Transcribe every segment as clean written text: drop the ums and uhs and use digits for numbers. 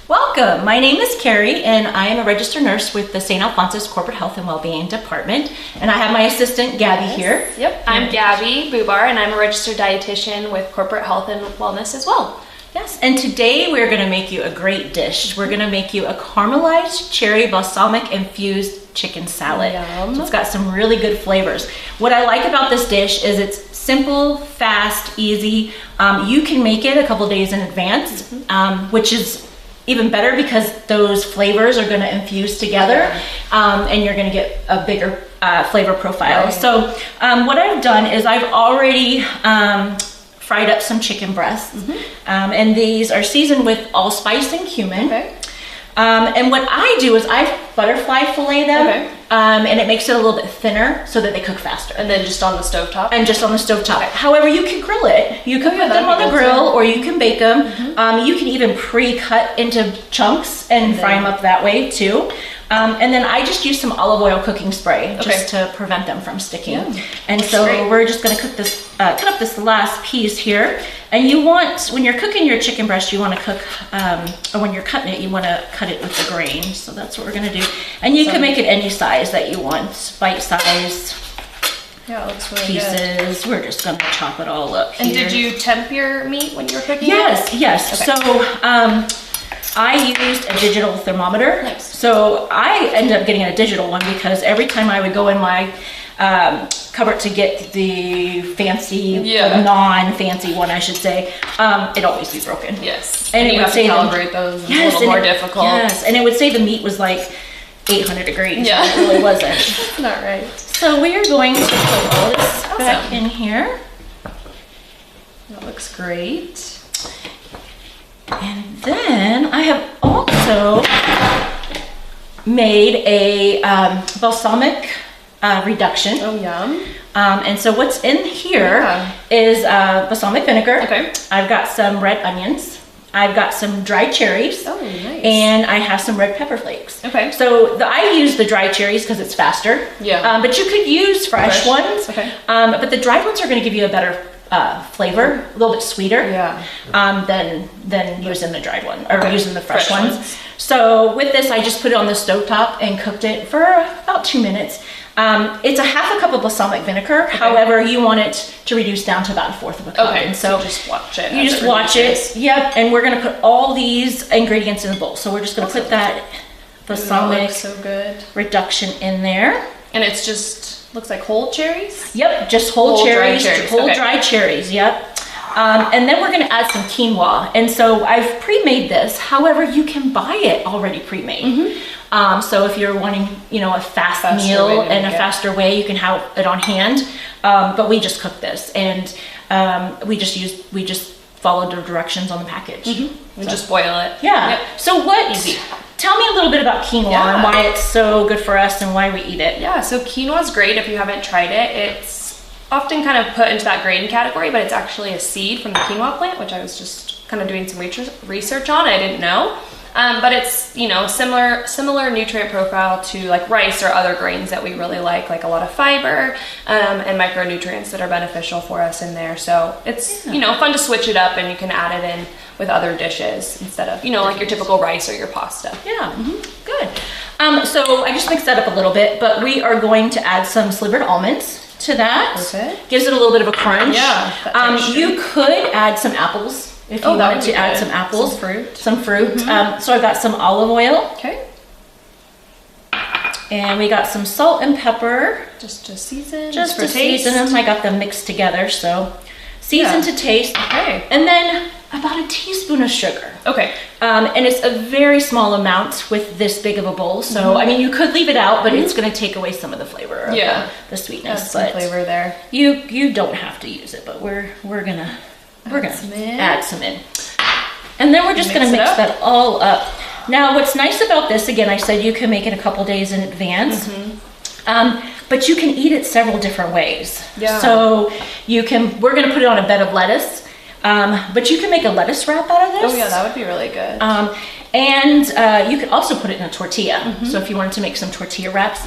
Welcome. My name is Carrie, and I am a registered nurse with the St. Alphonsus Corporate Health and Wellbeing Department. And I have my assistant, Gabby, here. Yep, I'm Gabby Bubar, and I'm a registered dietitian with Corporate Health and Wellness as well. Yes, and today we're going to make you a great dish. We're going to make you a caramelized cherry balsamic infused chicken salad. Yum. So it's got some really good flavors. What I like about this dish is it's simple, fast, easy. You can make it a couple days in advance, which is even better because those flavors are going to infuse together, and you're going to get a bigger flavor profile. Right. So what I've done is I've already fried up some chicken breasts, and these are seasoned with allspice and cumin. Okay. And what I do is I butterfly fillet them, and it makes it a little bit thinner so that they cook faster. And then just on the stovetop? And just on the stovetop. Okay. However, you can grill it. You can put them on the grill, or you can bake them. You can even pre-cut into chunks and fry them up that way too. And then I just use some olive oil cooking spray just to prevent them from sticking. Yeah, and so we're just going to cook this, cut up this last piece here. And you want, when you're cooking your chicken breast, you want to cook, or when you're cutting it, you want to cut it with the grain. So that's what we're going to do. And you can make it any size that you want, bite-sized pieces. We're just going to chop it all up here. And did you temp your meat when you were cooking it? Yes. Okay. So I used a digital thermometer. Nice. So I ended up getting a digital one because every time I would go in my cupboard to get the fancy, non-fancy one, I should say, it'd always be broken. Yes. And you have to calibrate those. It's a little more difficult. Yes, and it would say the meat was like 800 degrees. Yeah. It really wasn't. That's not right. So we are going to put all this back in here. That looks great. And then I have also made a balsamic reduction. Oh, yum. And so what's in here is balsamic vinegar. Okay. I've got some red onions. I've got some dried cherries. Oh, nice. And I have some red pepper flakes. Okay. So I use the dried cherries because it's faster. Yeah. But you could use fresh ones. Okay. But the dried ones are going to give you a better flavor, a little bit sweeter, than using the dried one or using the fresh ones. So with this, I just put it on the stovetop and cooked it for about 2 minutes. It's a half a cup of balsamic vinegar. Okay. However, you want it to reduce down to about 1/4 of a cup. Okay. And so just watch it. You just watch it. Yep. And we're gonna put all these ingredients in a bowl. So we're just gonna put that balsamic reduction in there. And it's just looks like whole cherries? Yep, just whole cherries, whole dried cherries, yep. And then we're gonna add some quinoa. And so I've pre-made this. However, you can buy it already pre-made. So if you're wanting, a faster meal and a faster way, you can have it on hand. But we just cooked this, and we just followed the directions on the package. And just boil it. Yeah. Yep. So Easy. Tell me a little bit about quinoa and why it's so good for us and why we eat it. Yeah, so quinoa is great if you haven't tried it. It's often kind of put into that grain category, but it's actually a seed from the quinoa plant, which I was just kind of doing some research on. I didn't know. But it's, similar nutrient profile to like rice or other grains that we really like a lot of fiber and micronutrients that are beneficial for us in there. So it's, fun to switch it up, and you can add it in with other dishes instead of, like your typical rice or your pasta. Yeah, good. So I just mixed that up a little bit, but we are going to add some slivered almonds to that. Okay. Gives it a little bit of a crunch. Yeah. You could add some apples. If you wanted to add some apples, some fruit. So I've got some olive oil. Okay. And we got some salt and pepper. Just to season. Just to season them. I got them mixed together, so season to taste. Okay. And then about a teaspoon of sugar. Okay. And it's a very small amount with this big of a bowl. So I mean, you could leave it out, but it's going to take away some of the flavor of the sweetness. Some flavor there. You don't have to use it, but we're gonna add some in. And then we're just gonna mix that all up. Now, what's nice about this, again, I said you can make it a couple days in advance, but you can eat it several different ways. Yeah. So we're gonna put it on a bed of lettuce, but you can make a lettuce wrap out of this. Oh yeah, that would be really good. And you could also put it in a tortilla. So if you wanted to make some tortilla wraps,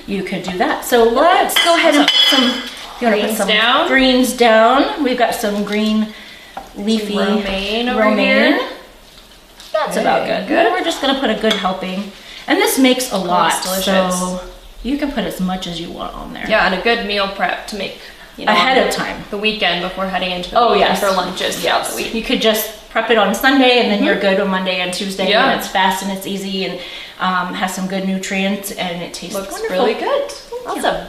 you could do that. So let's go ahead and put some, greens down. We've got some green leafy romaine over here. That's about good. We're just gonna put a good helping. And this makes a lot, so you can put as much as you want on there. Yeah, and a good meal prep to make, you know, ahead of time. The weekend before heading into the weekend for lunches throughout the week. You could just prep it on Sunday and then you're good on Monday and Tuesday, and it's fast and it's easy and has some good nutrients and it tastes Looks wonderful. really good. Awesome.